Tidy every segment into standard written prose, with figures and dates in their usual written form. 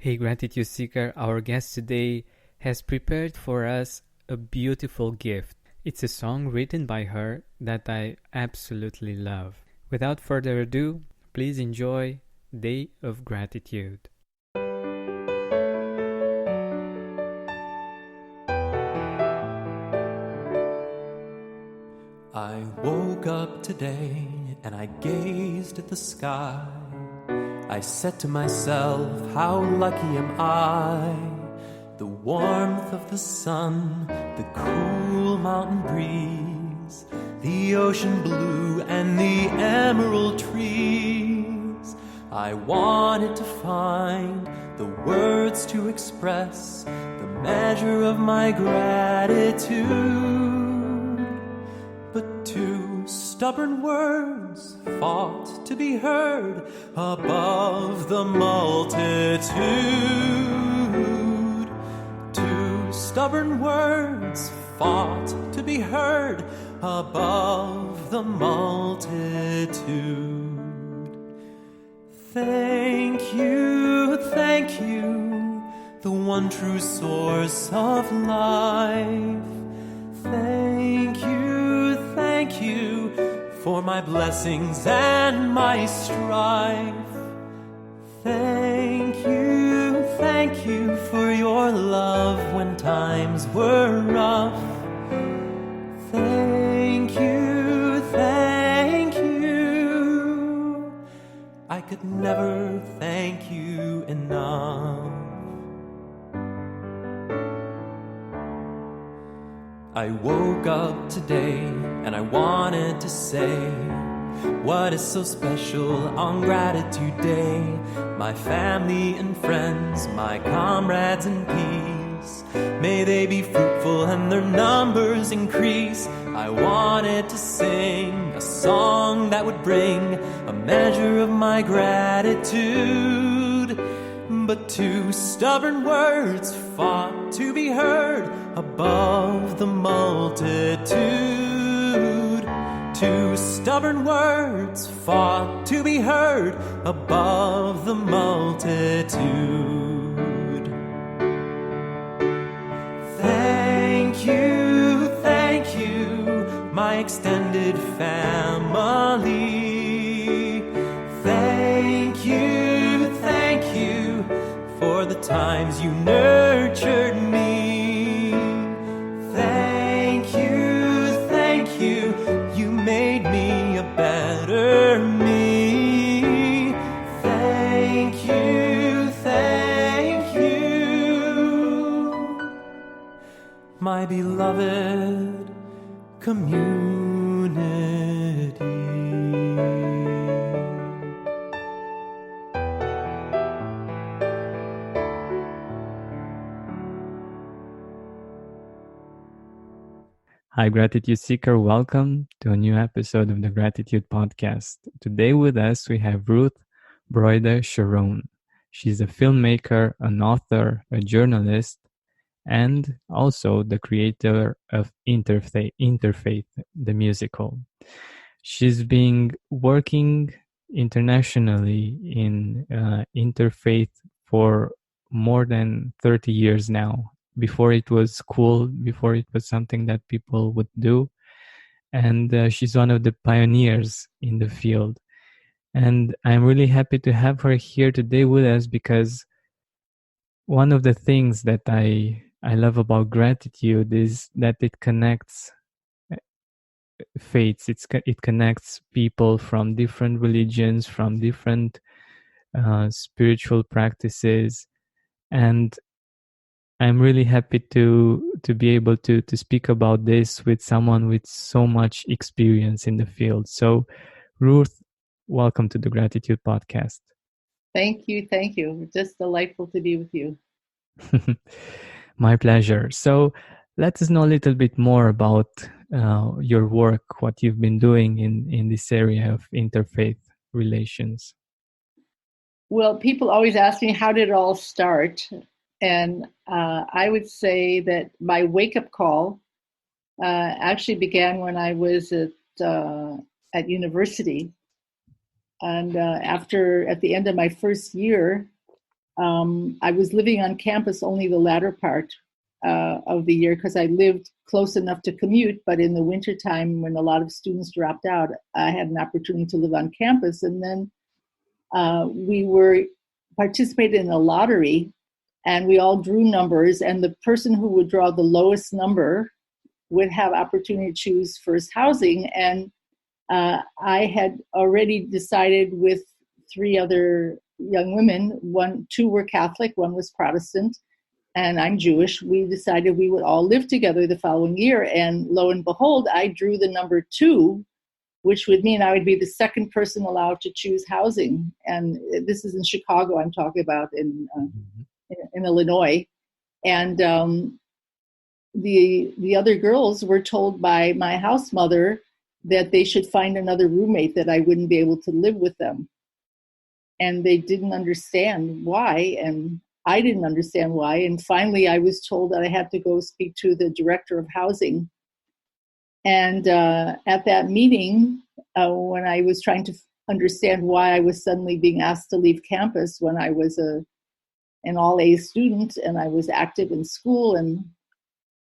Hey Gratitude Seeker, our guest today has prepared for us a beautiful gift. It's a song written by her that I absolutely love. Without further ado, please enjoy Day of Gratitude. I woke up today and I gazed at the sky. I said to myself, how lucky am I? The warmth of the sun, the cool mountain breeze, the ocean blue and the emerald trees. I wanted to find the words to express the measure of my gratitude. But two stubborn words fought to be heard above the multitude. Two stubborn words fought to be heard above the multitude. Thank you, the one true source of life. Thank you for my blessings and my strife. Thank you for your love when times were rough. Thank you. I could never thank you enough. I woke up today and I wanted to say, what is so special on Gratitude Day? My family and friends, my comrades in peace, may they be fruitful and their numbers increase. I wanted to sing a song that would bring a measure of my gratitude. But two stubborn words fought to be heard above the multitude. Two stubborn words fought to be heard above the multitude. Thank you, my extended family. Thank you, for the times you nurtured me. Thank you, you made me a better me. Thank you, my beloved community. Hi, Gratitude Seeker. Welcome to a new episode of the Gratitude Podcast. Today with us, we have Ruth Broyde Sharone. She's a filmmaker, an author, a journalist, and also the creator of Interfaith, the musical. She's been working internationally in interfaith for more than 30 years now. Before it was cool, before it was something that people would do. And she's one of the pioneers in the field. And I'm really happy to have her here today with us because one of the things that I love about gratitude is that it connects faiths. It connects people from different religions, from different spiritual practices. And I'm really happy to be able to speak about this with someone with so much experience in the field. So, Ruth, welcome to the Gratitude Podcast. Thank you. Just delightful to be with you. My pleasure. So, let us know a little bit more about your work, what you've been doing in this area of interfaith relations. Well, people always ask me, how did it all start? And I would say that my wake-up call actually began when I was at university. And at the end of my first year, I was living on campus only the latter part of the year because I lived close enough to commute, but in the wintertime when a lot of students dropped out, I had an opportunity to live on campus. And then we were participated in a lottery, and we all drew numbers, and the person who would draw the lowest number would have opportunity to choose first housing. And I had already decided with 3 other young women, 2 were Catholic, 1 was Protestant, and I'm Jewish. We decided we would all live together the following year. And lo and behold, I drew the number 2, which would mean I would be the second person allowed to choose housing. And this is in Chicago, I'm talking about, in Illinois. And the other girls were told by my house mother that they should find another roommate, that I wouldn't be able to live with them. And they didn't understand why, and I didn't understand why. And finally, I was told that I had to go speak to the director of housing. And at that meeting, when I was trying to understand why I was suddenly being asked to leave campus when I was an all-A student and I was active in school, and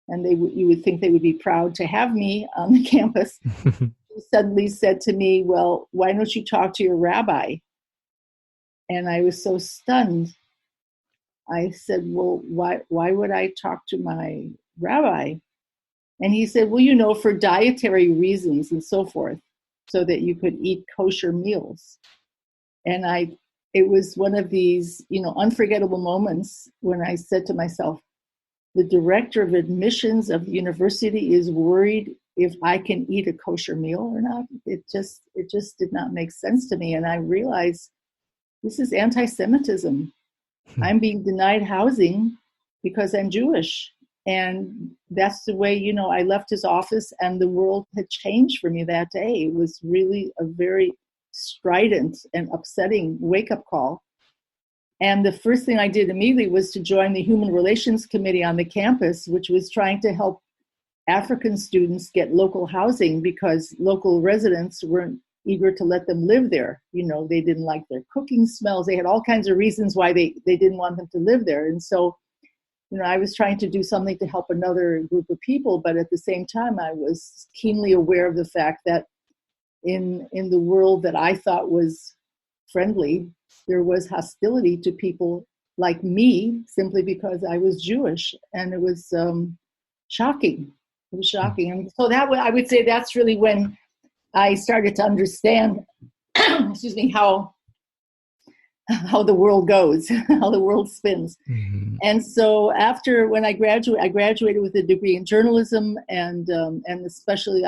you would think they would be proud to have me on the campus, he suddenly said to me, "Well, why don't you talk to your rabbi?" And I was so stunned. I said, "Well, why would I talk to my rabbi?" And he said, "Well, for dietary reasons and so forth, so that you could eat kosher meals." And it was one of these, unforgettable moments when I said to myself, the director of admissions of the university is worried if I can eat a kosher meal or not. It just did not make sense to me. And I realized this is anti-Semitism. I'm being denied housing because I'm Jewish. And that's the way, I left his office, and the world had changed for me that day. It was really a very strident and upsetting wake-up call. And the first thing I did immediately was to join the Human Relations Committee on the campus, which was trying to help African students get local housing because local residents weren't eager to let them live there. They didn't like their cooking smells. They had all kinds of reasons why they didn't want them to live there. And so, I was trying to do something to help another group of people, but at the same time, I was keenly aware of the fact that in the world that I thought was friendly, there was hostility to people like me simply because I was Jewish. And it was shocking. It was shocking. And so I would say that's really when I started to understand, excuse me, how the world goes, how the world spins. Mm-hmm. And so when I graduated with a degree in journalism and especially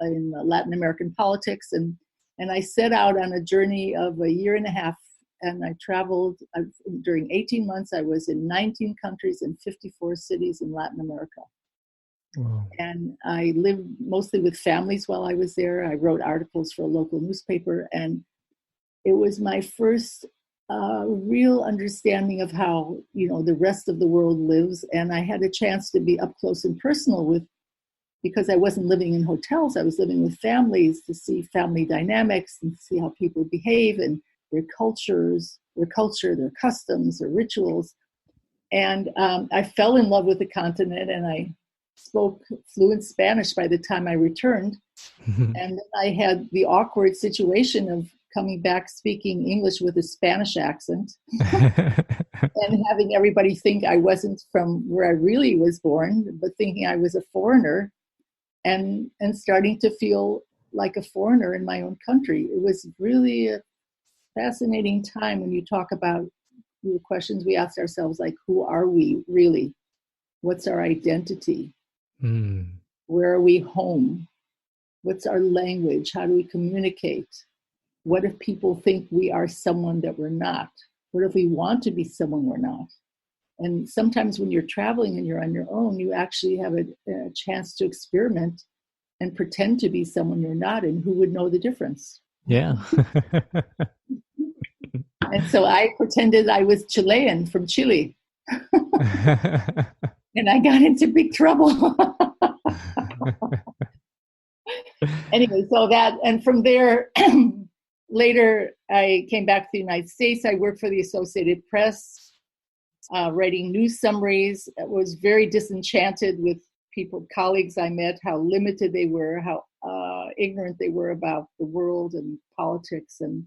in Latin American politics. And I set out on a journey of a year and a half, and I traveled during 18 months. I was in 19 countries and 54 cities in Latin America. Wow. And I lived mostly with families while I was there. I wrote articles for a local newspaper, and it was my first real understanding of how, the rest of the world lives. And I had a chance to be up close and personal because I wasn't living in hotels, I was living with families, to see family dynamics and see how people behave and their culture, their customs, their rituals. And I fell in love with the continent, and I spoke fluent Spanish by the time I returned. And then I had the awkward situation of coming back speaking English with a Spanish accent and having everybody think I wasn't from where I really was born, but thinking I was a foreigner, and starting to feel like a foreigner in my own country. It was really a fascinating time when you talk about the questions we asked ourselves, like, who are we really? What's our identity? Where are we home? What's our language? How do we communicate? What if people think we are someone that we're not? What if we want to be someone we're not? And sometimes when you're traveling and you're on your own, you actually have a chance to experiment and pretend to be someone you're not, and who would know the difference? Yeah. And so I pretended I was Chilean from Chile. And I got into big trouble. Anyway, and from there, later, I came back to the United States. I worked for the Associated Press, writing news summaries. I was very disenchanted with colleagues I met, how limited they were, how ignorant they were about the world and politics. And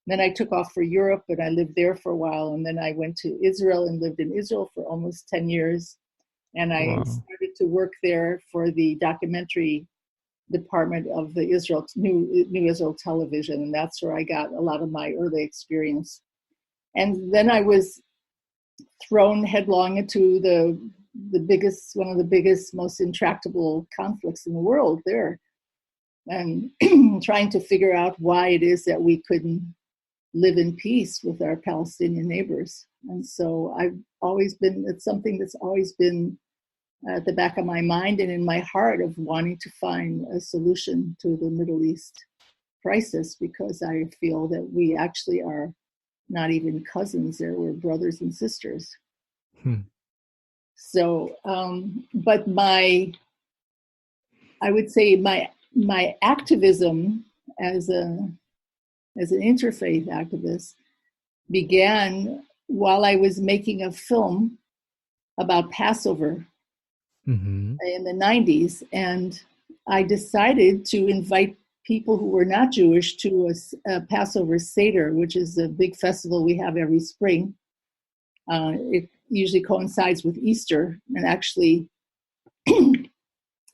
then I took off for Europe, and I lived there for a while. And then I went to Israel and lived in Israel for almost 10 years. And I started to work there for the documentary department of the New Israel Television. And that's where I got a lot of my early experience. And then I was thrown headlong into one of the biggest, most intractable conflicts in the world there. And trying to figure out why it is that we couldn't live in peace with our Palestinian neighbors. And so it's something that's always been at the back of my mind and in my heart, of wanting to find a solution to the Middle East crisis, because I feel that we actually are not even cousins there, we're brothers and sisters. So, but I would say my activism as an interfaith activist began while I was making a film about Passover in the 90s. And I decided to invite people who were not Jewish to a Passover Seder, which is a big festival we have every spring. It usually coincides with Easter. And actually,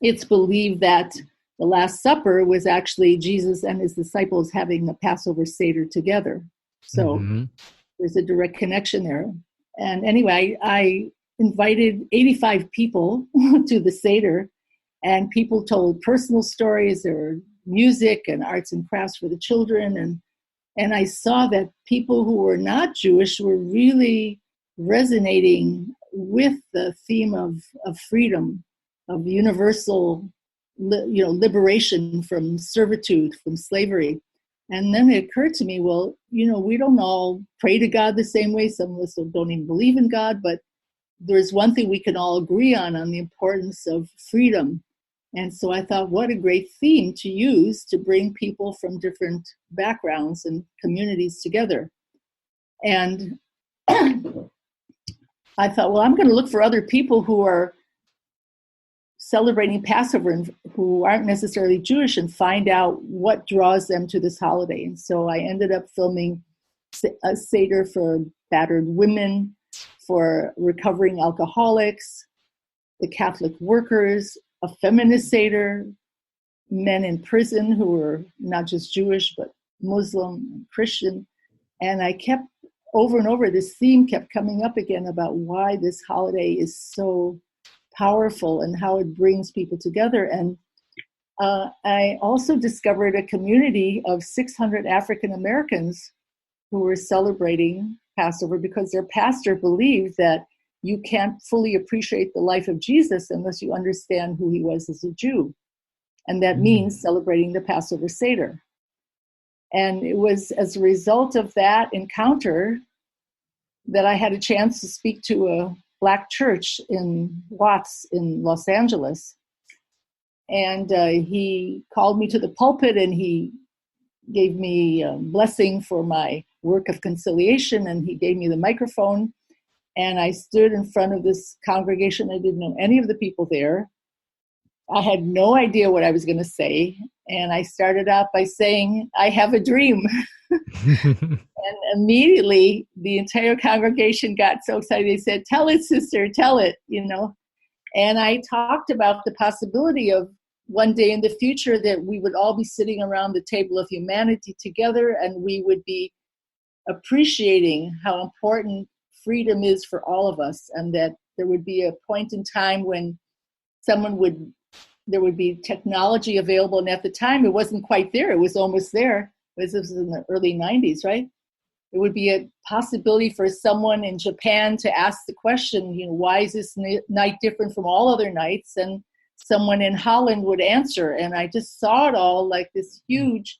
it's believed that the Last Supper was actually Jesus and his disciples having a Passover Seder together. So there's a direct connection there. And anyway, I invited 85 people to the Seder, and people told personal stories. There were music and arts and crafts for the children. And I saw that people who were not Jewish were really resonating with the theme of freedom, of universal liberation from servitude, from slavery. And then it occurred to me, well, we don't all pray to God the same way. Some of us don't even believe in God, but there's one thing we can all agree on the importance of freedom. And so I thought, what a great theme to use to bring people from different backgrounds and communities together. And I thought, well, I'm going to look for other people who are celebrating Passover and who aren't necessarily Jewish, and find out what draws them to this holiday. And so I ended up filming a Seder for battered women, for recovering alcoholics, the Catholic workers, a feminist Seder, men in prison who were not just Jewish, but Muslim, Christian. And I kept over and over, this theme kept coming up again about why this holiday is so powerful and how it brings people together. And I also discovered a community of 600 African Americans who were celebrating Passover because their pastor believed that you can't fully appreciate the life of Jesus unless you understand who he was as a Jew. And that means celebrating the Passover Seder. And it was as a result of that encounter that I had a chance to speak to a Black church in Watts in Los Angeles. And he called me to the pulpit, and he gave me a blessing for my work of conciliation, and he gave me the microphone. And I stood in front of this congregation. I didn't know any of the people there. I had no idea what I was going to say. And I started out by saying, I have a dream. And immediately the entire congregation got so excited. They said, tell it, sister, tell it, And I talked about the possibility of one day in the future that we would all be sitting around the table of humanity together, and we would be appreciating how important freedom is for all of us, and that there would be a point in time when there would be technology available. And at the time, it wasn't quite there. It was almost there. This was in the early 90s, right? It would be a possibility for someone in Japan to ask the question, why is this night different from all other nights? And someone in Holland would answer. And I just saw it all like this huge,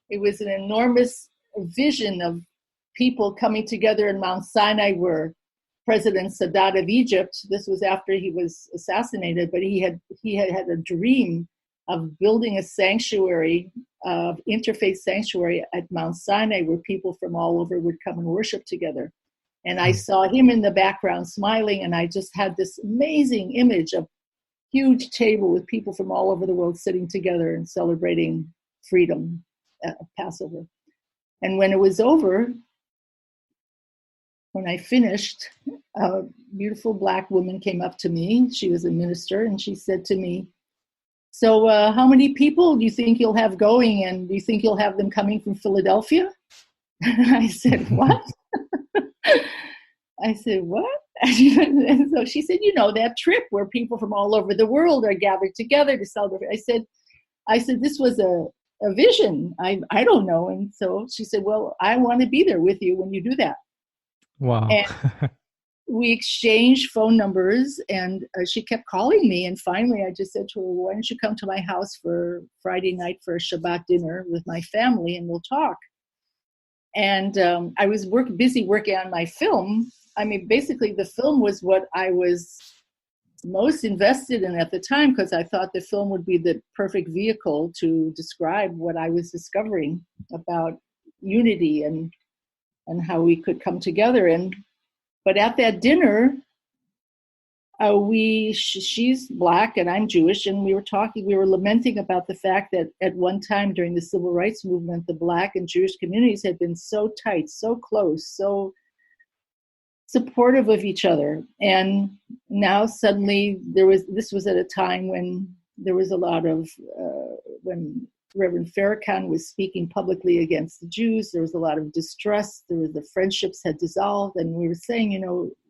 it was an enormous vision of people coming together in Mount Sinai, where President Sadat of Egypt, this was after he was assassinated, but he had a dream of building a sanctuary Interfaith Sanctuary at Mount Sinai, where people from all over would come and worship together. And I saw him in the background smiling, and I just had this amazing image of huge table with people from all over the world sitting together and celebrating freedom at Passover. And when it was over, when I finished, a beautiful Black woman came up to me. She was a minister, and she said to me, "So how many people do you think you'll have going, and do you think you'll have them coming from Philadelphia?" I said, "What?" I said, "What?" And so she said, that trip where people from all over the world are gathered together to celebrate. I said, "This was a vision. I don't know." And so she said, "Well, I want to be there with you when you do that." Wow. And we exchanged phone numbers, and she kept calling me. And finally, I just said to her, "Why don't you come to my house for Friday night for a Shabbat dinner with my family, and we'll talk." And I was busy working on my film. I mean, basically, the film was what I was most invested in at the time, because I thought the film would be the perfect vehicle to describe what I was discovering about unity and how we could come together. But at that dinner, she's Black and I'm Jewish, and we were lamenting about the fact that at one time during the civil rights movement, the Black and Jewish communities had been so tight, so close, so supportive of each other. And now suddenly this was at a time when there was a lot of, when Reverend Farrakhan was speaking publicly against the Jews, there was a lot of distrust, the friendships had dissolved, and we were saying,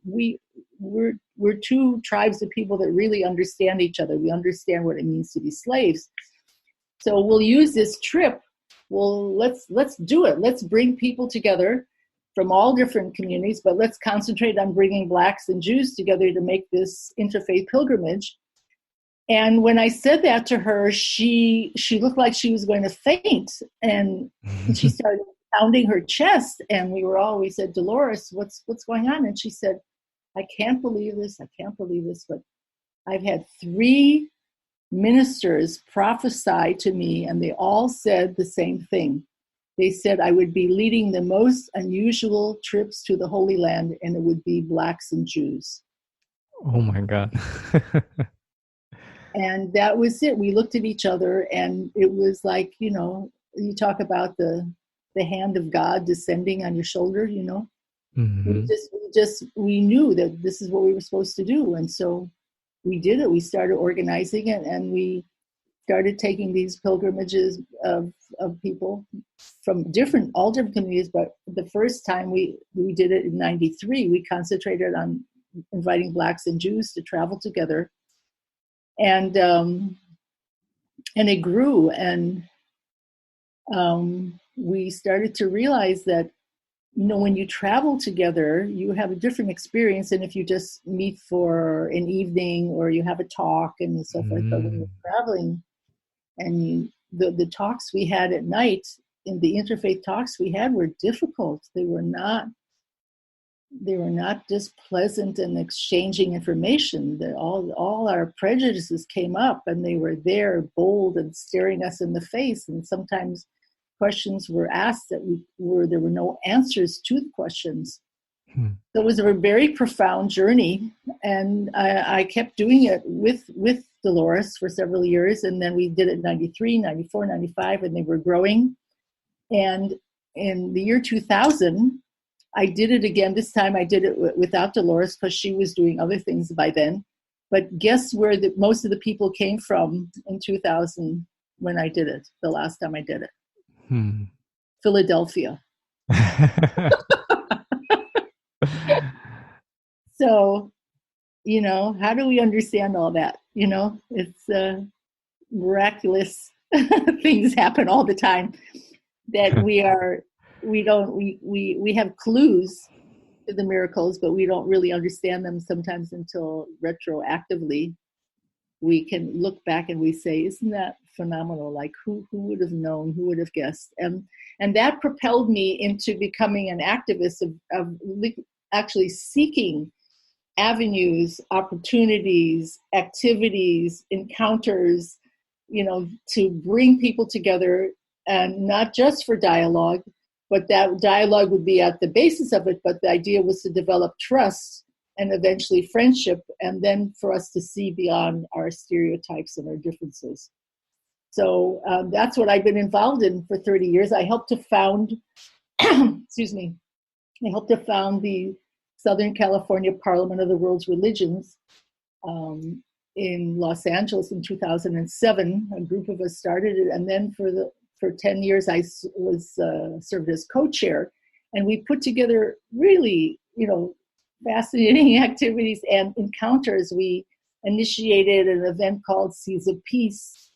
we're two tribes of people that really understand each other. We understand what it means to be slaves. So we'll use this trip. Well, let's do it. Let's bring people together from all different communities, but let's concentrate on bringing Blacks and Jews together to make this interfaith pilgrimage. And when I said that to her, she looked like she was going to faint, and she started pounding her chest. And we said, "Dolores, what's going on?" And she said, "I can't believe this. I can't believe this. But I've had 3 ministers prophesy to me, and they all said the same thing. They said I would be leading the most unusual trips to the Holy Land, and it would be Blacks and Jews." Oh my God. And that was it. We looked at each other, and it was like, you talk about the hand of God descending on your shoulder, Mm-hmm. We knew that this is what we were supposed to do. And so we did it. We started organizing it, and we started taking these pilgrimages of people from all different communities. But the first time we did it in 93, we concentrated on inviting Blacks and Jews to travel together. And it grew, and we started to realize that, when you travel together, you have a different experience than if you just meet for an evening or you have a talk and so forth. But when you're traveling, and the talks we had at night, in the interfaith talks we had, were difficult. They were not just pleasant and exchanging information. All our prejudices came up, and they were there, bold and staring us in the face. And sometimes questions were asked that there were no answers to the questions. So it was a very profound journey, and I kept doing it with Dolores for several years, and then we did it in 93, 94, 95, and they were growing. And in the year 2000, I did it again. This time I did it without Dolores, because she was doing other things by then. But guess where most of the people came from in 2000 when I did it, the last time I did it? Philadelphia. So, how do we understand all that? It's miraculous things happen all the time that we have clues to the miracles, but we don't really understand them sometimes until retroactively we can look back and we say, isn't that phenomenal? Like, who would have known? Who would have guessed? And that propelled me into becoming an activist of actually seeking avenues, opportunities, activities, encounters, to bring people together and not just for dialogue, but that dialogue would be at the basis of it. But the idea was to develop trust and eventually friendship, and then for us to see beyond our stereotypes and our differences. So that's what I've been involved in for 30 years. I helped to found, excuse me, I helped to found the Southern California Parliament of the World's Religions in Los Angeles in 2007. A group of us started it, and then for 10 years I was served as co-chair, and we put together really, fascinating activities and encounters. We initiated an event called Seeds of Peace,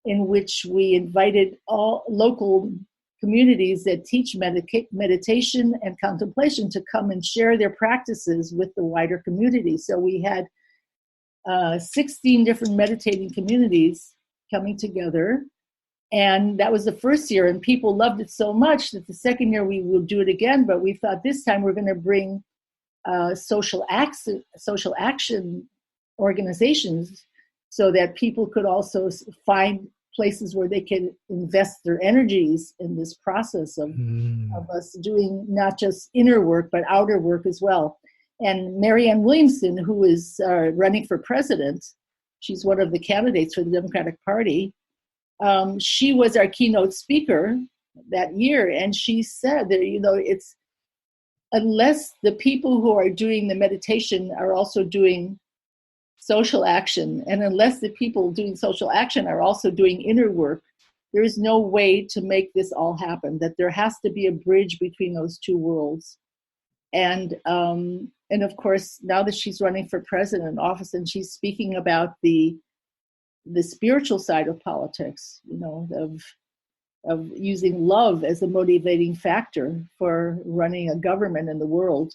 in which we invited all local communities that teach meditation and contemplation to come and share their practices with the wider community. So we had 16 different meditating communities coming together. And that was the first year, and people loved it so much that the second year we will do it again. But we thought this time we're going to bring social action organizations so that people could also find places where they can invest their energies in this process of us doing not just inner work, but outer work as well. And Marianne Williamson, who is running for president, she's one of the candidates for the Democratic Party. She was our keynote speaker that year, and she said that, it's unless the people who are doing the meditation are also doing social action, and unless the people doing social action are also doing inner work, there is no way to make this all happen, that there has to be a bridge between those two worlds. And of course, now that she's running for president office and she's speaking about the spiritual side of politics, of using love as a motivating factor for running a government in the world.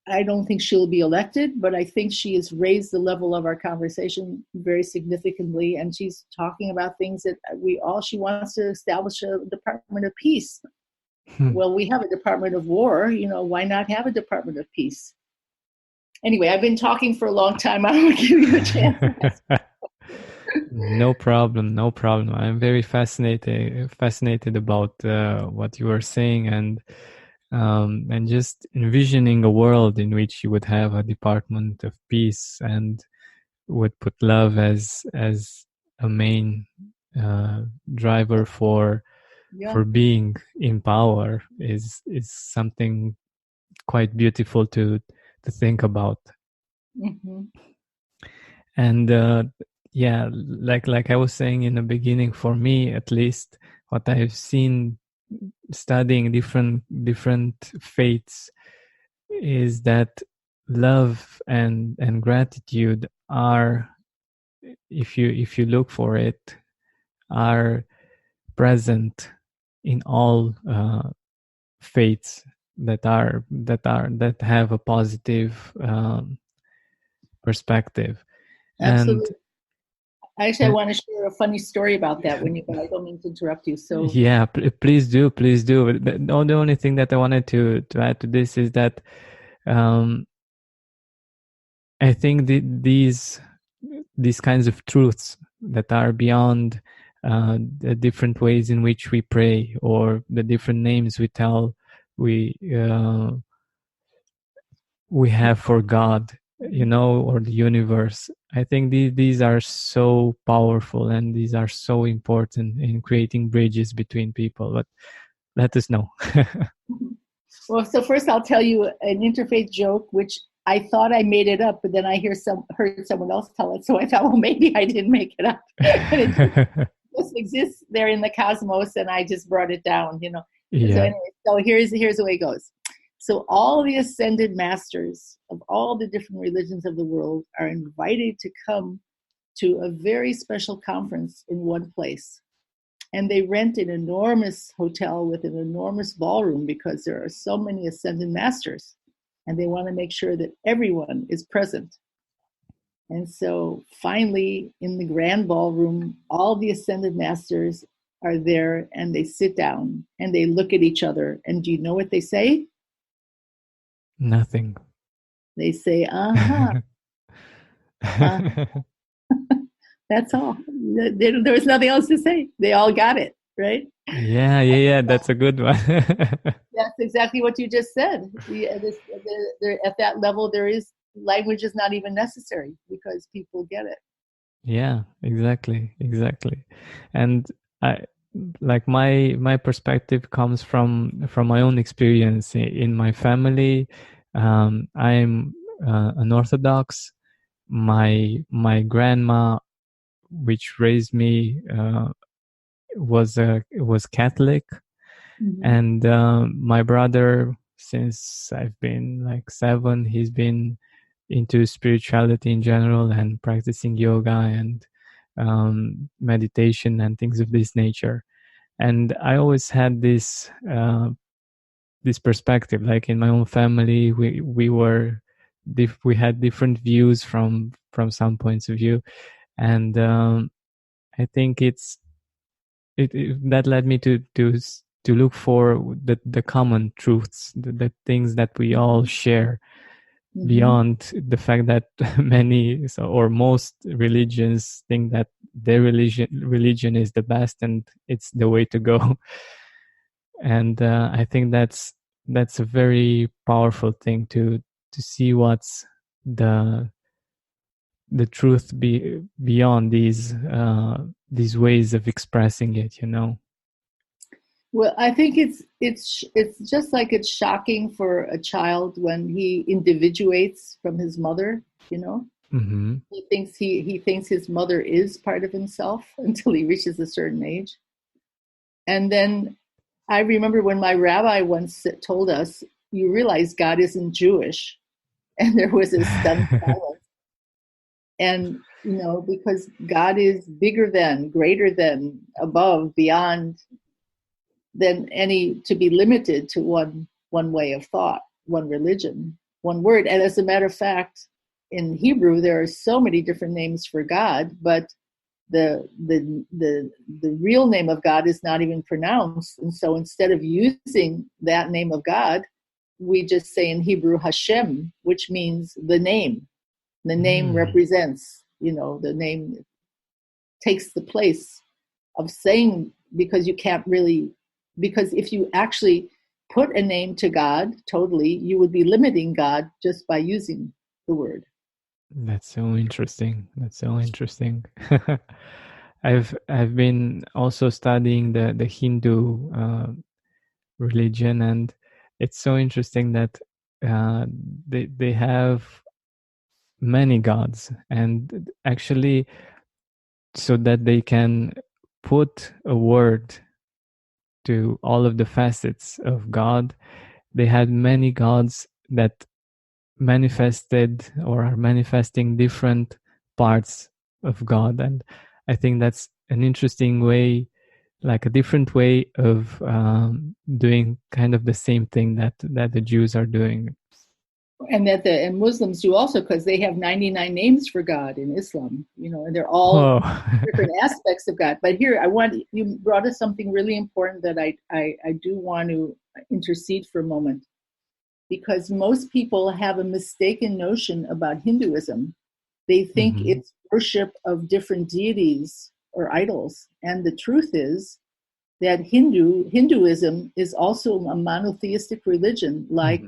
I don't think she'll be elected, but I think she has raised the level of our conversation very significantly, and she's talking about things that she wants to establish a Department of Peace. Well, we have a Department of War, why not have a Department of Peace? Anyway, I've been talking for a long time. I will give you a chance. No problem. I'm very fascinated about what you are saying, and just envisioning a world in which you would have a Department of Peace and would put love as a main driver for being in power is something quite beautiful to think about. Mm-hmm. And like I was saying in the beginning, for me at least, what I've seen studying different faiths is that love and gratitude are, if you look for it, are present in all faiths that have a positive perspective. Absolutely. Actually, I want to share a funny story about that but I don't mean to interrupt you. So yeah, please do. The only thing that I wanted to add to this is that I think these kinds of truths that are beyond the different ways in which we pray or the different names we have for God, or the universe. I think these are so powerful and these are so important in creating bridges between people. But let us know. Well, so first I'll tell you an interfaith joke, which I thought I made it up, but then I heard someone else tell it. So I thought, well, maybe I didn't make it up. But it just exists there in the cosmos, and I just brought it down, Yeah. So anyway, so here's the way it goes. So all the ascended masters of all the different religions of the world are invited to come to a very special conference in one place. And they rent an enormous hotel with an enormous ballroom because there are so many ascended masters. And they want to make sure that everyone is present. And so finally, in the grand ballroom, all the ascended masters are there, and they sit down and they look at each other. And do you know what they say? Nothing. They say, uh-huh. That's all. There was nothing else to say. They all got it, right? Yeah. That's a good one. That's exactly what you just said. At that level, language is not even necessary because people get it. Yeah, exactly. And I like my perspective comes from my own experience in my family. I'm an Orthodox. My grandma, which raised me, was Catholic, Mm-hmm. and my brother, since I've been like 7, he's been into spirituality in general and practicing yoga and meditation and things of this nature. And I always had this perspective, like in my own family, we had different views from some points of view, and I think that led me to look for the common truths, the things that we all share, Mm-hmm. beyond the fact that or most religions think that their religion is the best and it's the way to go. And I think that's a very powerful thing to see what's the truth beyond these ways of expressing it, you know. Well, I think it's just like it's shocking for a child when he individuates from his mother. You know, Mm-hmm. he thinks his mother is part of himself until he reaches a certain age. And then I remember when my rabbi once told us, "You realize God isn't Jewish," and there was a stunned silence. And because God is bigger than, greater than, above, beyond, than any to be limited to one way of thought, one religion, one word. And as a matter of fact, in Hebrew there are so many different names for God, but the real name of God is not even pronounced. And so instead of using that name of God, we just say in Hebrew Hashem, which means the name. The name represents, the name takes the place of saying, because if you actually put a name to God totally, you would be limiting God just by using the word. That's so interesting. I've been also studying the Hindu religion, and it's so interesting that they have many gods, and actually, so that they can put a word to all of the facets of God, they had many gods that manifested or are manifesting different parts of God. And I think that's an interesting way, like a different way of doing kind of the same thing that the Jews are doing. And and Muslims do also, because they have 99 names for God in Islam, and they're all different aspects of God. But here, you brought us something really important that I do want to intercede for a moment, because most people have a mistaken notion about Hinduism. They think it's worship of different deities or idols. And the truth is that Hinduism is also a monotheistic religion, like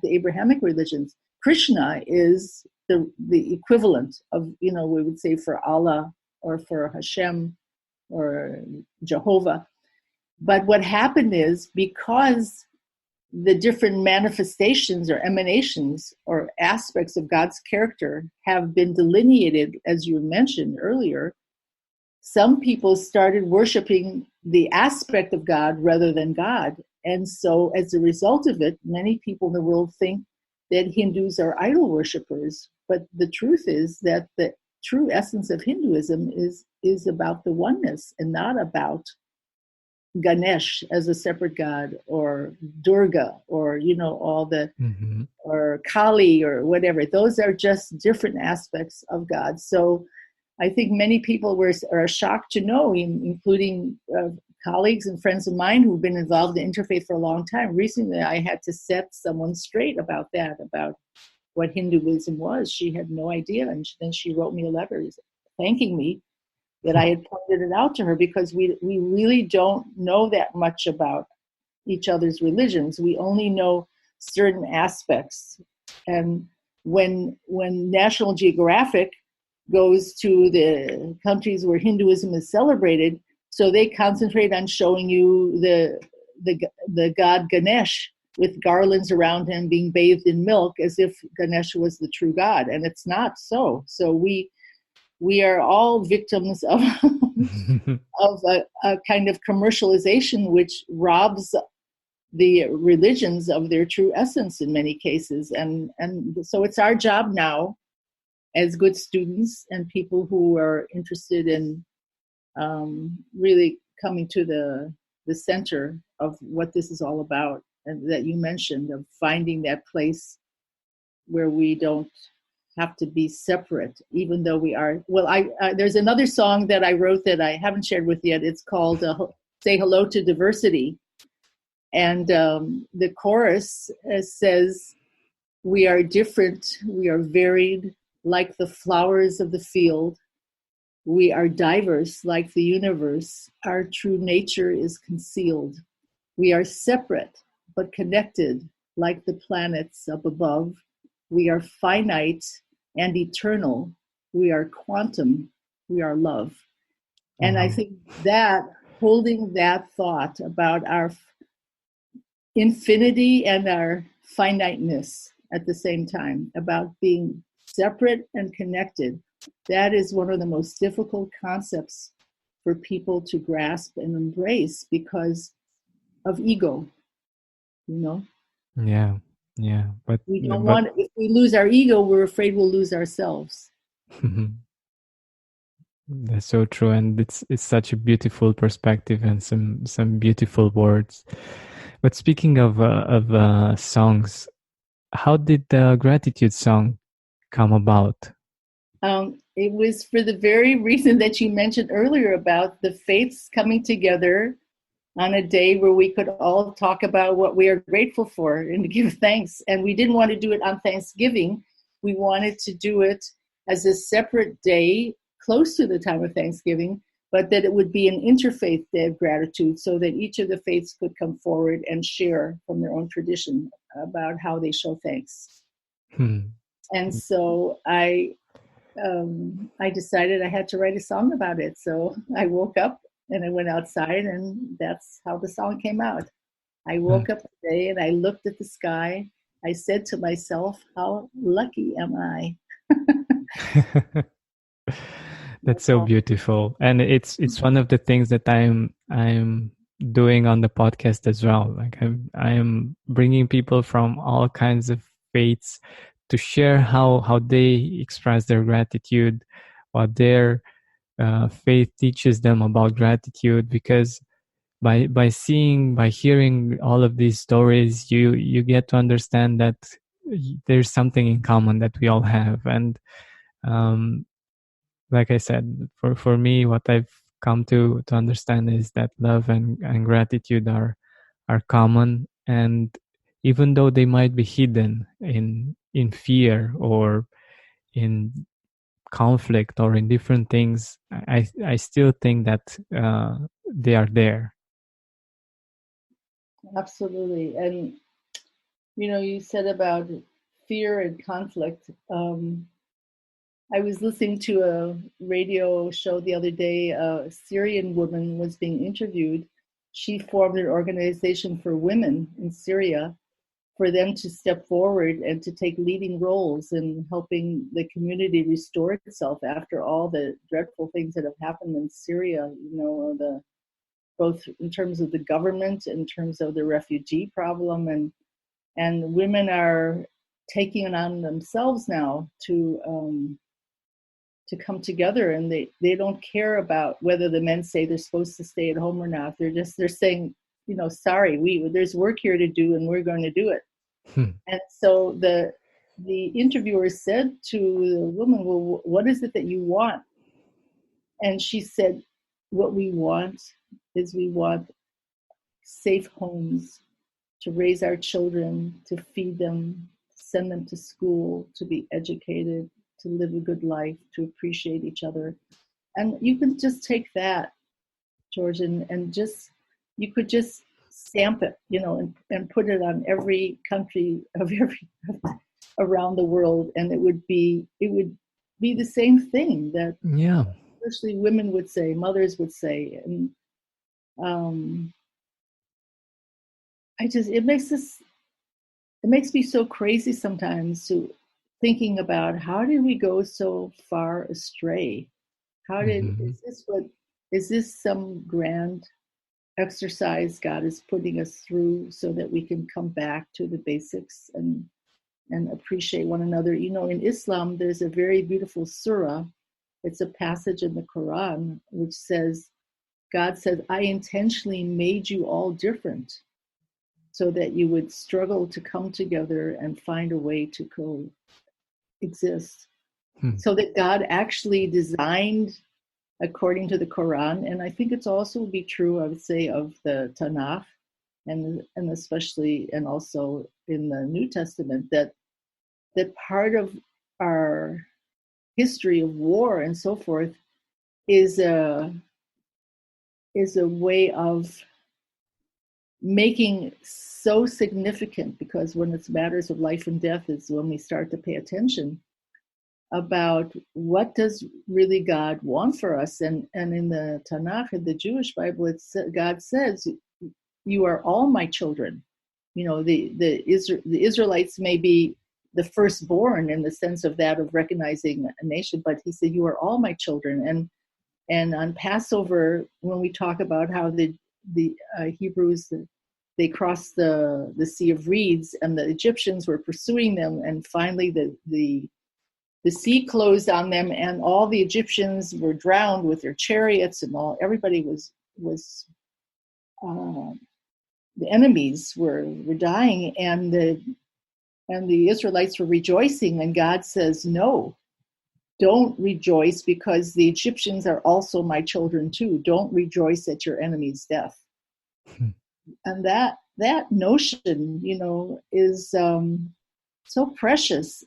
the Abrahamic religions. Krishna is the equivalent of, we would say for Allah or for Hashem or Jehovah. But what happened is, because the different manifestations or emanations or aspects of God's character have been delineated, as you mentioned earlier, some people started worshiping the aspect of God rather than God. And so as a result of it, many people in the world think that Hindus are idol worshippers. But the truth is that the true essence of Hinduism is about the oneness and not about Ganesh as a separate god, or Durga, or all the or Kali or whatever. Those are just different aspects of God. So I think many people are shocked to know, including colleagues and friends of mine who've been involved in interfaith for a long time. Recently, I had to set someone straight about that, about what Hinduism was. She had no idea, and then she wrote me a letter thanking me that I had pointed it out to her, because we really don't know that much about each other's religions. We only know certain aspects. And when National Geographic goes to the countries where Hinduism is celebrated, so they concentrate on showing you the god Ganesh with garlands around him being bathed in milk, as if Ganesha was the true god, and it's not so. So we are all victims of of a kind of commercialization which robs the religions of their true essence in many cases. And so it's our job now, as good students and people who are interested in really coming to the center of what this is all about, and that you mentioned, of finding that place where we don't have to be separate, even though we are. Well, there's another song that I wrote that I haven't shared with you yet. It's called Say Hello to Diversity. And the chorus says, we are different, we are varied, like the flowers of the field. We are diverse, like the universe. Our true nature is concealed. We are separate, but connected, like the planets up above. We are finite and eternal. We are quantum. We are love. And I think that, holding that thought about our infinity and our finiteness at the same time, about being separate and connected, that is one of the most difficult concepts for people to grasp and embrace because of ego, you know? Yeah. But we don't want, if we lose our ego, we're afraid we'll lose ourselves. That's so true, and it's such a beautiful perspective and some beautiful words. But speaking of songs, how did the gratitude song come about? It was for the very reason that you mentioned earlier about the faiths coming together on a day where we could all talk about what we are grateful for and give thanks. And we didn't want to do it on Thanksgiving. We wanted to do it as a separate day close to the time of Thanksgiving, but that it would be an interfaith day of gratitude, so that each of the faiths could come forward and share from their own tradition about how they show thanks. And so I decided I had to write a song about it. So I woke up and I went outside, and that's how the song came out. I woke up today and I looked at the sky. I said to myself, how lucky am I? That's so beautiful. And it's one of the things that I'm doing on the podcast as well. Like I am bringing people from all kinds of faiths to share how they express their gratitude, what their faith teaches them about gratitude. Because by hearing all of these stories, you get to understand that there's something in common that we all have. And like I said, for me, what I've come to understand is that love and gratitude are common, and even though they might be hidden in fear or in conflict or in different things, I still think that they are there. Absolutely. And you said about fear and conflict. I was listening to a radio show the other day. A Syrian woman was being interviewed. She formed an organization for women in Syria, for them to step forward and to take leading roles in helping the community restore itself after all the dreadful things that have happened in Syria, both in terms of the government, in terms of the refugee problem, and women are taking it on themselves now to come together, and they don't care about whether the men say they're supposed to stay at home or not. They're saying, sorry, there's work here to do, and we're going to do it. And so the interviewer said to the woman, well, what is it that you want? And she said, what we want is we want safe homes to raise our children, to feed them, send them to school, to be educated, to live a good life, to appreciate each other. And you can just take that, George, and just, you could just stamp it, and put it on every country of every around the world, and it would be the same thing that, Yeah. especially women would say, mothers would say, and it makes me so crazy sometimes to thinking about, how did we go so far astray? Is this some grand exercise God is putting us through so that we can come back to the basics and appreciate one another? In Islam, there's a very beautiful surah. It's a passage in the Quran which says, God says, I intentionally made you all different so that you would struggle to come together and find a way to coexist. So that God actually designed according to the Quran. And I think it's also be true, I would say, of the Tanakh, and especially, and also in the New Testament, that part of our history of war and so forth is a way of making so significant, because when it's matters of life and death is when we start to pay attention about what does really God want for us. And in the Tanakh, in the Jewish Bible, God says, you are all my children. The Israelites may be the firstborn in the sense of that of recognizing a nation, but he said, you are all my children. And on Passover, when we talk about how the Hebrews, they crossed the Sea of Reeds, and the Egyptians were pursuing them, and finally the sea closed on them, and all the Egyptians were drowned with their chariots, and everybody was the enemies were dying, and the Israelites were rejoicing, and God says, no, don't rejoice, because the Egyptians are also my children too. Don't rejoice at your enemy's death. And that notion, is so precious.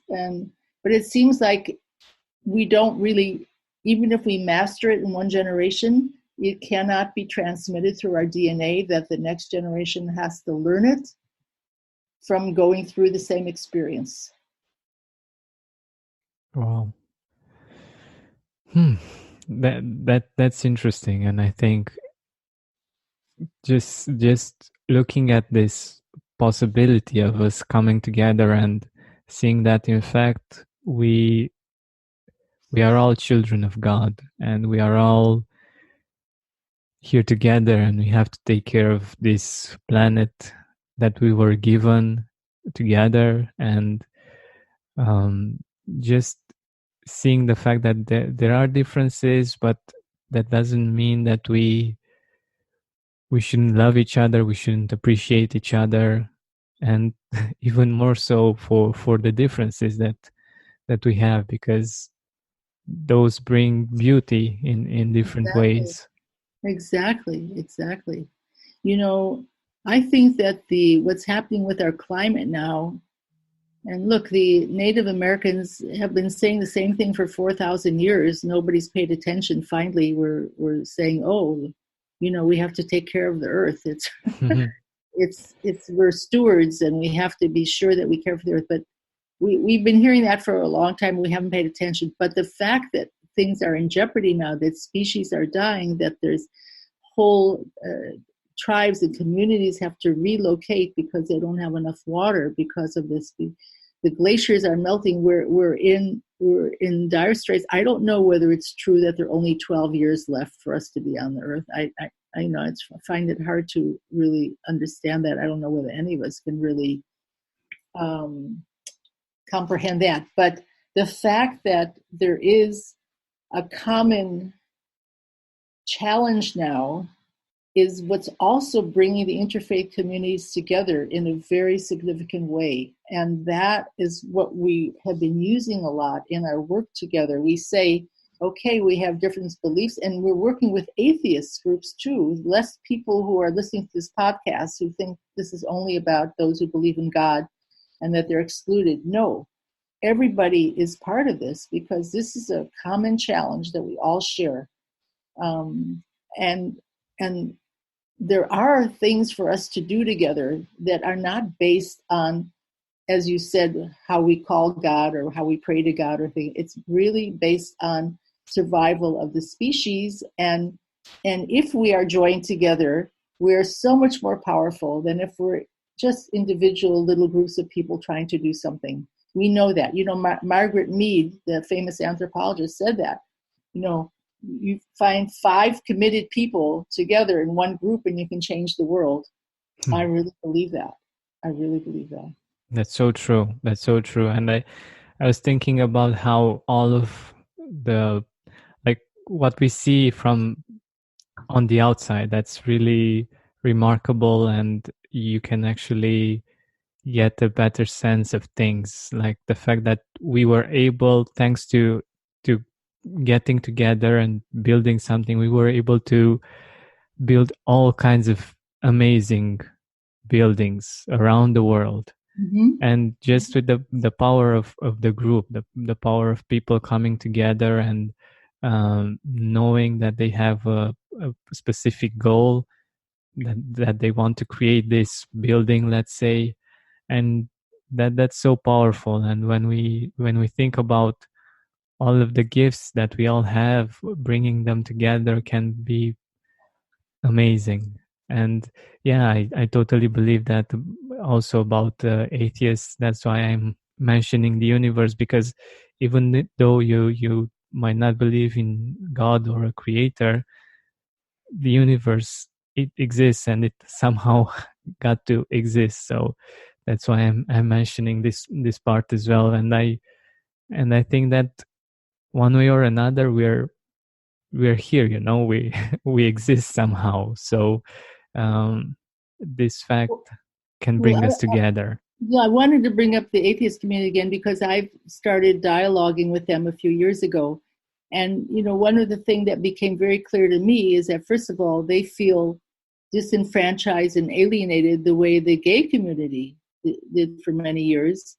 But it seems like we don't really, even if we master it in one generation, it cannot be transmitted through our DNA, that the next generation has to learn it from going through the same experience. Wow. That's interesting. And I think just looking at this possibility of us coming together and seeing that in fact we are all children of God, and we are all here together, and we have to take care of this planet that we were given together, and just seeing the fact that there are differences, but that doesn't mean that we shouldn't love each other, we shouldn't appreciate each other, and even more so for the differences that we have, because those bring beauty in different ways. Exactly. I think that what's happening with our climate now, and look, the Native Americans have been saying the same thing for 4,000 years. Nobody's paid attention. Finally, we're saying, oh, we have to take care of the earth. It's we're stewards, and we have to be sure that we care for the earth. But we've been hearing that for a long time. We haven't paid attention. But the fact that things are in jeopardy now, that species are dying, that there's whole tribes and communities have to relocate because they don't have enough water because of this. The glaciers are melting. We're in dire straits. I don't know whether it's true that there are only 12 years left for us to be on the earth. I find it hard to really understand that. I don't know whether any of us can really comprehend that. But the fact that there is a common challenge now is what's also bringing the interfaith communities together in a very significant way. And that is what we have been using a lot in our work together. We say, okay, we have different beliefs, and we're working with atheist groups too, less people who are listening to this podcast who think this is only about those who believe in God and that they're excluded. No, everybody is part of this, because this is a common challenge that we all share. And there are things for us to do together that are not based on, as you said, how we call God or how we pray to God or thing. It's really based on survival of the species. And if we are joined together, we're so much more powerful than if we're just individual little groups of people trying to do something. We know that. Margaret Mead, the famous anthropologist, said that. You find 5 committed people together in one group and you can change the world. I really believe that. I really believe that. That's so true. That's so true. And I was thinking about how all of the, like, what we see from on the outside, that's really remarkable, and you can actually get a better sense of things, like the fact that we were able, thanks to getting together and building something, we were able to build all kinds of amazing buildings around the world. Mm-hmm. And just with the power of the group, the power of people coming together and knowing that they have a specific goal, that they want to create this building, let's say, and that's so powerful. And when we think about all of the gifts that we all have, bringing them together can be amazing. And yeah, I totally believe that also about atheists. That's why I'm mentioning the universe, because even though you might not believe in God or a creator, the universe, it exists, and it somehow got to exist. So that's why I'm mentioning this part as well. And I think that one way or another we're here, we exist somehow. So this fact can bring us together. Yeah, I wanted to bring up the atheist community again because I've started dialoguing with them a few years ago. And, one of the things that became very clear to me is that, first of all, they feel disenfranchised and alienated the way the gay community did for many years.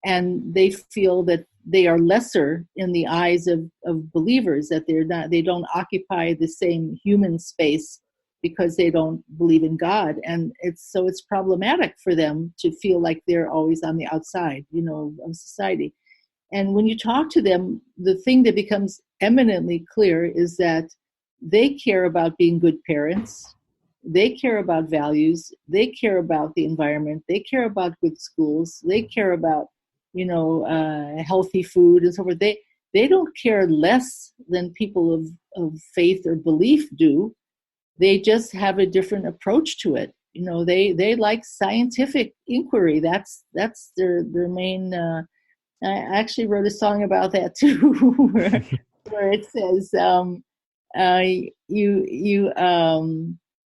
And they feel that they are lesser in the eyes of believers, that they don't occupy the same human space because they don't believe in God. And it's problematic for them to feel like they're always on the outside, of society. And when you talk to them, the thing that becomes eminently clear is that they care about being good parents. They care about values. They care about the environment. They care about good schools. They care about, healthy food and so forth. They don't care less than people of faith or belief do. They just have a different approach to it. They like scientific inquiry. That's their main. I actually wrote a song about that too, where it says,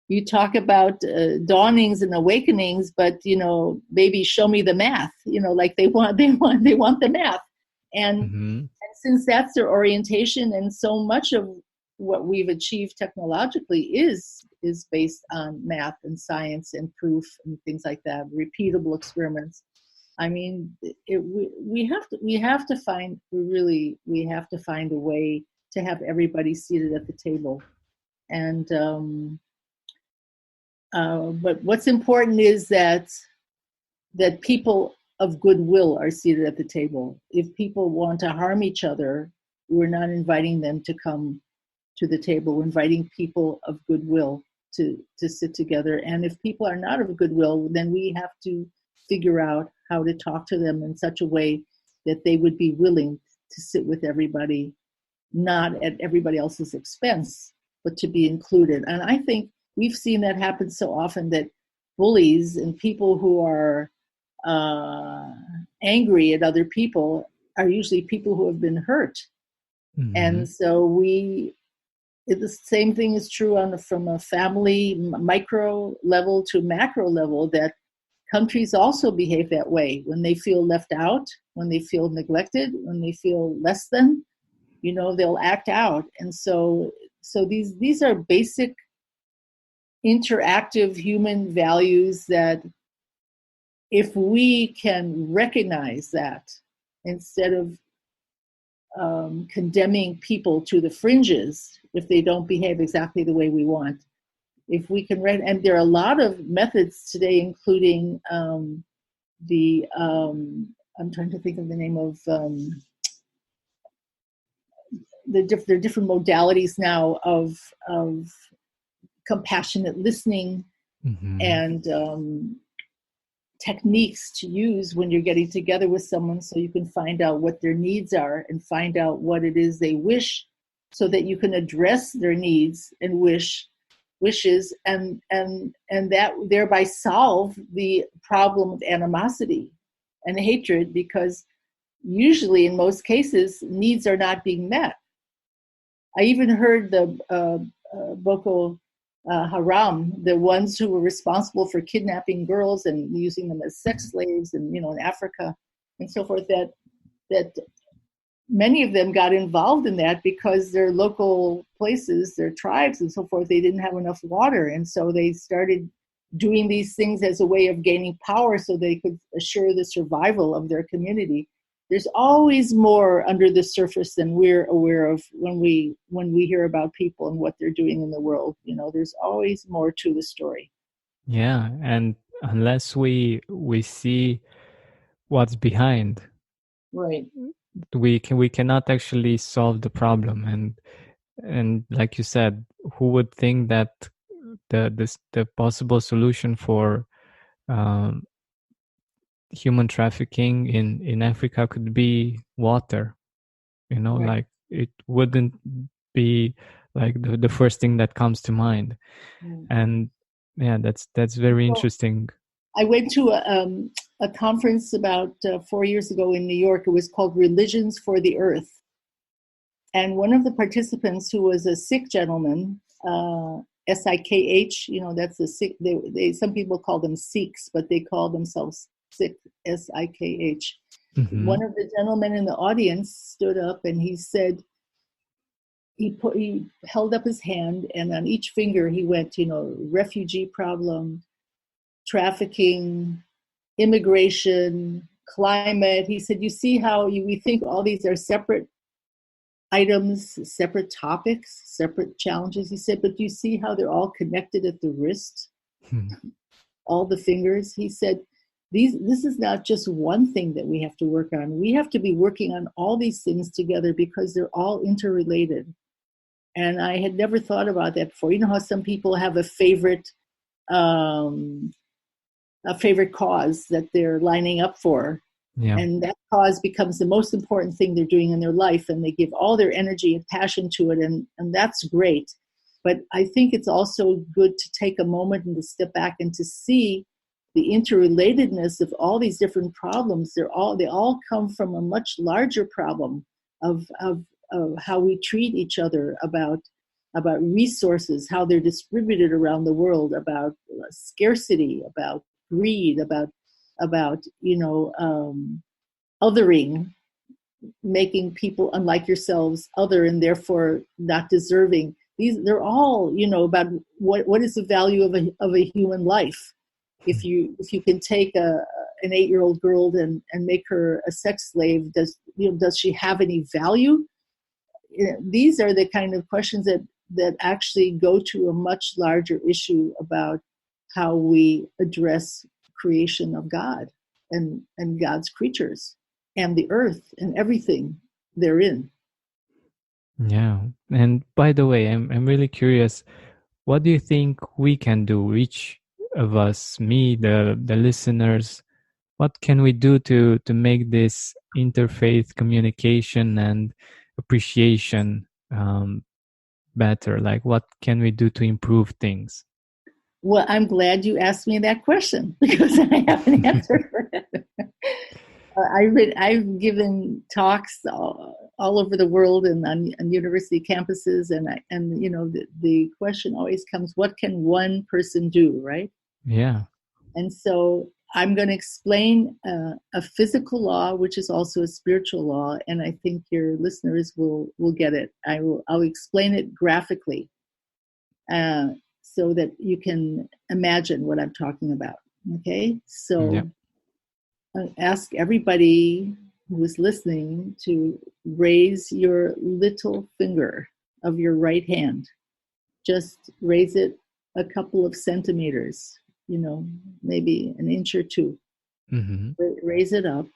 you talk about dawnings and awakenings, but baby, show me the math. Like they want the math, and since that's their orientation, and so much of what we've achieved technologically is based on math and science and proof and things like that, repeatable experiments. I mean, we have to find a way to have everybody seated at the table, and but what's important is that people of goodwill are seated at the table. If people want to harm each other, we're not inviting them to come to the table. We're inviting people of goodwill to sit together. And if people are not of goodwill, then we have to figure out how to talk to them in such a way that they would be willing to sit with everybody, not at everybody else's expense, but to be included. And I think we've seen that happen so often, that bullies and people who are angry at other people are usually people who have been hurt. Mm-hmm. And so the same thing is true from a family micro level to macro level, that countries also behave that way when they feel left out, when they feel neglected, when they feel less than, they'll act out. And so these are basic interactive human values that if we can recognize that instead of condemning people to the fringes if they don't behave exactly the way we want. If we can and there are a lot of methods today, including I'm trying to think of the name of there are different modalities now of compassionate listening and techniques to use when you're getting together with someone, so you can find out what their needs are and find out what it is they wish, so that you can address their needs and wishes and that thereby solve the problem of animosity and hatred, because usually in most cases needs are not being met. I even heard the Boko Haram, the ones who were responsible for kidnapping girls and using them as sex slaves, and in Africa and so forth, that many of them got involved in that because their local places, their tribes and so forth, they didn't have enough water, and so they started doing these things as a way of gaining power so they could assure the survival of their community. There's always more under the surface than we're aware of when we hear about people and what they're doing in the world. There's always more to the story. Yeah, and unless we see what's behind, right, we cannot actually solve the problem. And like you said, who would think that the possible solution for human trafficking in Africa could be water? right. Like it wouldn't be like the first thing that comes to mind. And yeah, that's very interesting. I went to a conference about 4 years ago in New York. It was called Religions for the Earth. And one of the participants, who was a Sikh gentleman, Sikh, that's a Sikh, some people call them Sikhs, but they call themselves Sikh, Sikh. One of the gentlemen in the audience stood up and he said, he held up his hand, and on each finger he went, refugee problem, trafficking, immigration, climate. He said, you see how we think all these are separate items, separate topics, separate challenges. He said, but you see how they're all connected at the wrist, all the fingers. He said, this is not just one thing that we have to work on. We have to be working on all these things together because they're all interrelated. And I had never thought about that before. You know how some people have a favorite cause that they're lining up for. Yeah. And that cause becomes the most important thing they're doing in their life, and they give all their energy and passion to it, and that's great. But I think it's also good to take a moment and to step back and to see the interrelatedness of all these different problems. They all come from a much larger problem of how we treat each other, about resources, how they're distributed around the world, about scarcity, about greed, about othering, making people unlike yourselves other and therefore not deserving. They're all about what is the value of a human life. If you can take an 8-year-old girl and make her a sex slave, does she have any value? These are the kind of questions that actually go to a much larger issue about how we address creation of God and God's creatures and the earth and everything therein. Yeah. And by the way, I'm really curious, what do you think we can do, each of us, me, the listeners, what can we do to make this interfaith communication and appreciation better? Like, what can we do to improve things? Well, I'm glad you asked me that question because I have an answer for it. I've given talks all over the world and on university campuses, and the question always comes, what can one person do, right? Yeah. And so I'm going to explain a physical law, which is also a spiritual law, and I think your listeners will get it. I'll explain it graphically, so that you can imagine what I'm talking about. Okay, so. Yep. Ask everybody who is listening to raise your little finger of your right hand. Just raise it a couple of centimeters, maybe an inch or two. Mm-hmm. Raise it up.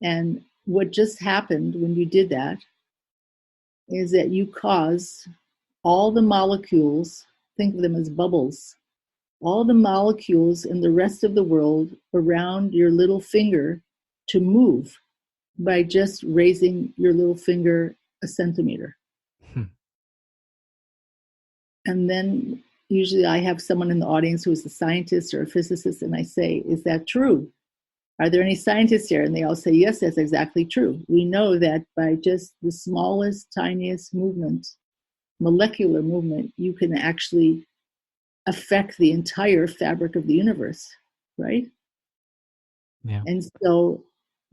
And what just happened when you did that is that you caused all the molecules, think of them as bubbles, all the molecules in the rest of the world around your little finger to move by just raising your little finger a centimeter. And then usually I have someone in the audience who is a scientist or a physicist, and I say, is that true? Are there any scientists here? And they all say, yes, that's exactly true. We know that by just the smallest, tiniest movement, molecular movement, you can actually affect the entire fabric of the universe, right? Yeah. And so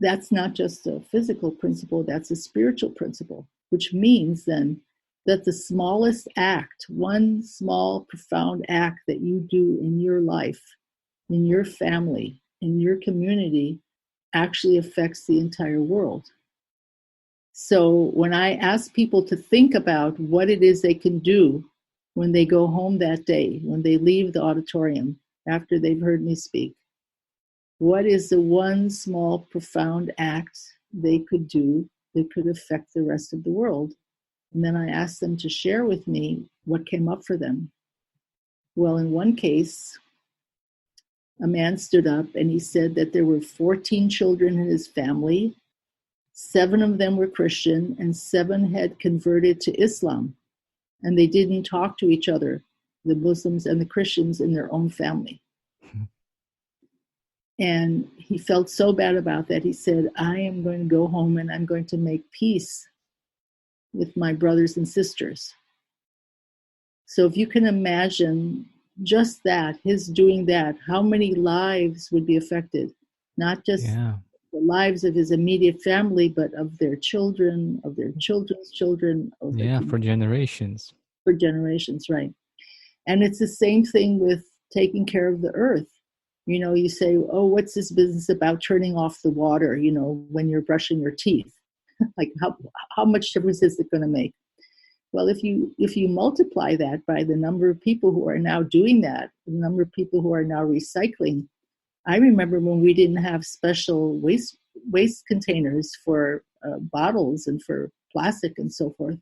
that's not just a physical principle, that's a spiritual principle, which means then that the smallest act, one small, profound act that you do in your life, in your family, in your community, actually affects the entire world. So when I ask people to think about what it is they can do when they go home that day, when they leave the auditorium after they've heard me speak, what is the one small, profound act they could do that could affect the rest of the world? And then I asked them to share with me what came up for them. Well, in one case, a man stood up and he said that there were 14 children in his family. 7 of them were Christian and 7 had converted to Islam. And they didn't talk to each other, the Muslims and the Christians in their own family. And he felt so bad about that. He said, I am going to go home and I'm going to make peace with my brothers and sisters. So if you can imagine just that, his doing that, how many lives would be affected? Not just the lives of his immediate family, but of their children, of their children's children. For generations. For generations, right. And it's the same thing with taking care of the earth. You say, oh, what's this business about turning off the water, when you're brushing your teeth? Like how much difference is it going to make? Well, if you multiply that by the number of people who are now doing that, the number of people who are now recycling. I remember when we didn't have special waste containers for bottles and for plastic and so forth.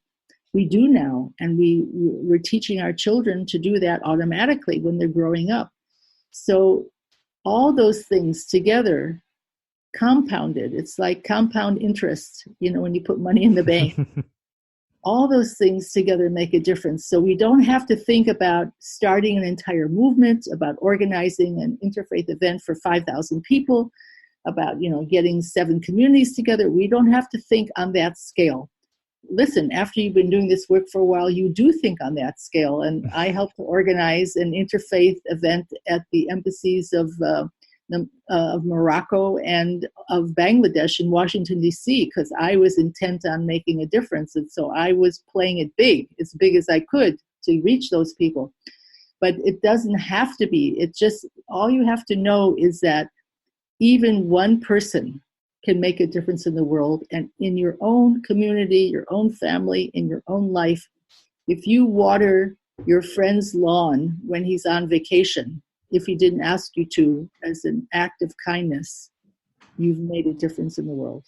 We do now, and we're teaching our children to do that automatically when they're growing up. So all those things together compounded. It's like compound interest, when you put money in the bank. All those things together make a difference. So we don't have to think about starting an entire movement, about organizing an interfaith event for 5,000 people, about, getting 7 communities together. We don't have to think on that scale. Listen, after you've been doing this work for a while, you do think on that scale. And I helped to organize an interfaith event at the embassies of Morocco and of Bangladesh in Washington, D.C., because I was intent on making a difference. And so I was playing it big, as big as I could, to reach those people. But it doesn't have to be. It's just, all you have to know is that even one person can make a difference in the world. And in your own community, your own family, in your own life, if you water your friend's lawn when he's on vacation, if he didn't ask you to, as an act of kindness, you've made a difference in the world.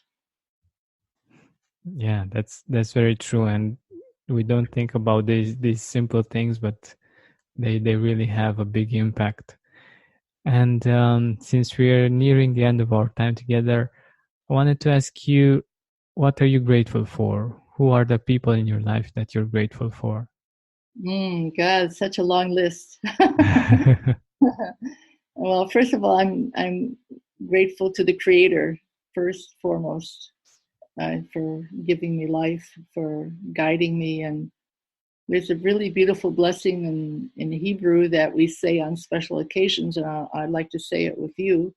Yeah, that's very true. And we don't think about these simple things, but they really have a big impact. And since we're nearing the end of our time together, I wanted to ask you, what are you grateful for? Who are the people in your life that you're grateful for? God, such a long list. Well, first of all, I'm grateful to the Creator, first, foremost, for giving me life, for guiding me. And there's a really beautiful blessing in Hebrew that we say on special occasions, and I'd like to say it with you.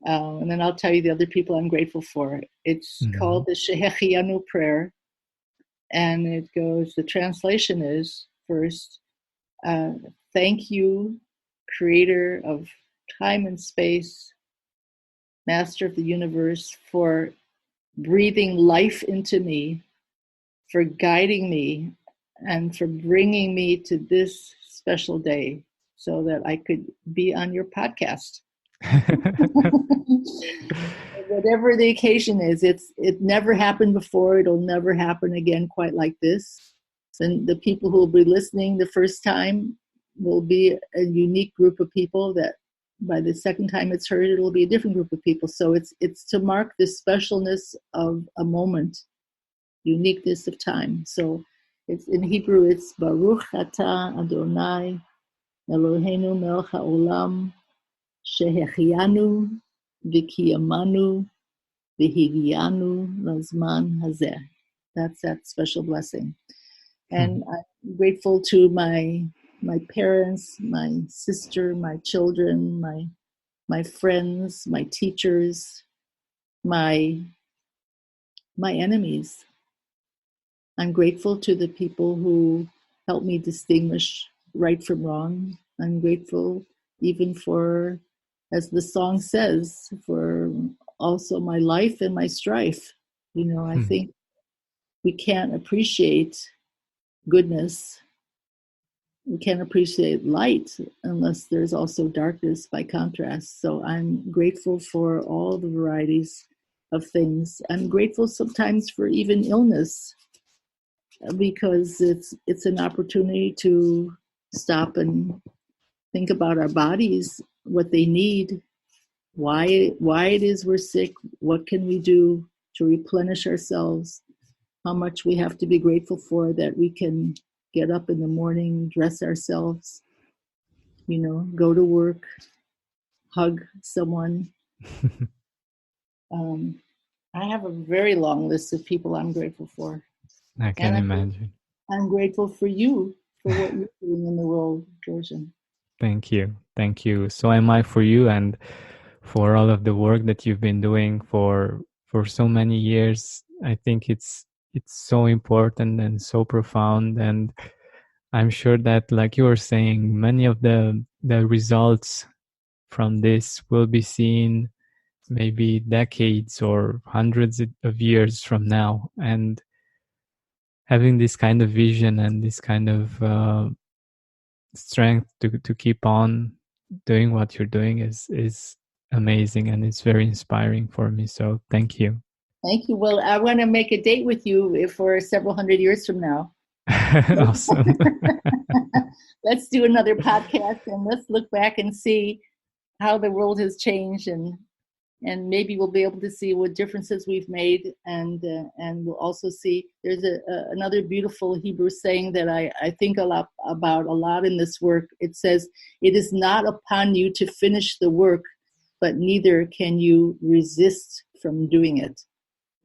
And then I'll tell you the other people I'm grateful for. It's called the Shehechianu prayer. And it goes, the translation is, first, thank you, Creator of time and space, Master of the Universe, for breathing life into me, for guiding me, and for bringing me to this special day so that I could be on your podcast. Whatever the occasion is, it never happened before. It'll never happen again quite like this. And the people who will be listening the first time will be a unique group of people that by the second time it's heard, it'll be a different group of people. So it's to mark the specialness of a moment, uniqueness of time. So it's in Hebrew, it's Baruch Atah Adonai Eloheinu melech haolam shehechianu v'kiyamanu v'higianu lazman hazeh. That's that special blessing. And I'm grateful to my parents, my sister, my children, my friends, my teachers, my enemies. I'm grateful to the people who help me distinguish right from wrong. I'm grateful even for, as the song says, for also my life and my strife. You know, I think we can't appreciate goodness. We can't appreciate light unless there's also darkness by contrast. So I'm grateful for all the varieties of things. I'm grateful sometimes for even illness, because it's an opportunity to stop and think about our bodies, what they need, why it is we're sick, what can we do to replenish ourselves, how much we have to be grateful for that we can get up in the morning, dress ourselves, you know, go to work, hug someone. I have a very long list of people I'm grateful for. I can imagine. I'm grateful for you, for what you're doing in the world, Georgian. Thank you. Thank you. So am I for you, and for all of the work that you've been doing for so many years. I think it's so important and so profound. And I'm sure that, like you were saying, many of the results from this will be seen maybe decades or hundreds of years from now. And having this kind of vision and this kind of strength to keep on doing what you're doing is amazing, and it's very inspiring for me. So thank you. Thank you. Well, I want to make a date with you for several hundred years from now. Awesome. Let's do another podcast and let's look back and see how the world has changed, and maybe we'll be able to see what differences we've made, and we'll also see there's another beautiful Hebrew saying that I think a lot in this work. It says, "It is not upon you to finish the work, but neither can you resist from doing it."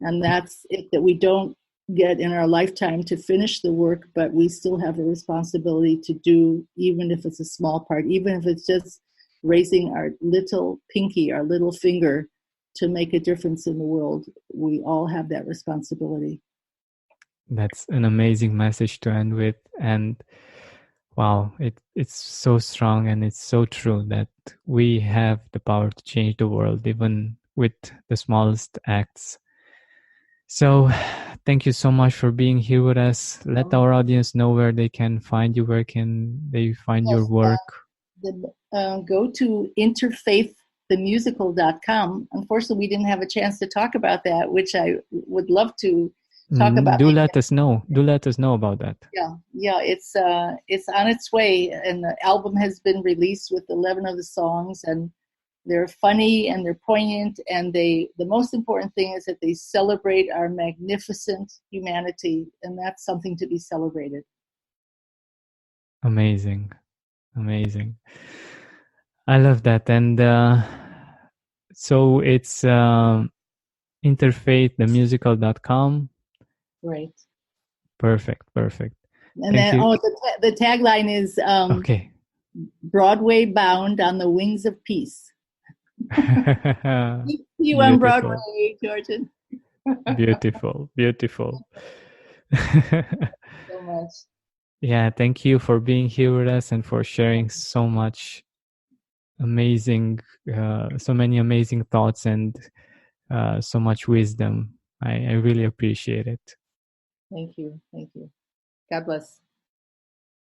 And that's it, that we don't get in our lifetime to finish the work, but we still have a responsibility to do, even if it's a small part, even if it's just raising our little pinky, our little finger, to make a difference in the world. We all have that responsibility. That's an amazing message to end with. And wow, it's so strong, and it's so true that we have the power to change the world, even with the smallest acts. So thank you so much for being here with us. Let our audience know where they can find you. Where can they find your work? Go to interfaiththemusical.com. Unfortunately, we didn't have a chance to talk about that, which I would love to talk about. Do let us know. Do let us know about that. Yeah. It's on its way, and the album has been released with 11 of the songs, and they're funny and they're poignant, and the most important thing is that they celebrate our magnificent humanity, and that's something to be celebrated. Amazing. I love that. And so it's interfaiththemusical.com. Right. Perfect. And then the tagline is okay. Broadway bound on the wings of peace. You on Broadway, Georgian. Beautiful. So much. Yeah, thank you for being here with us and for sharing so much amazing, so many amazing thoughts and so much wisdom. I really appreciate it. Thank you. Thank you. God bless.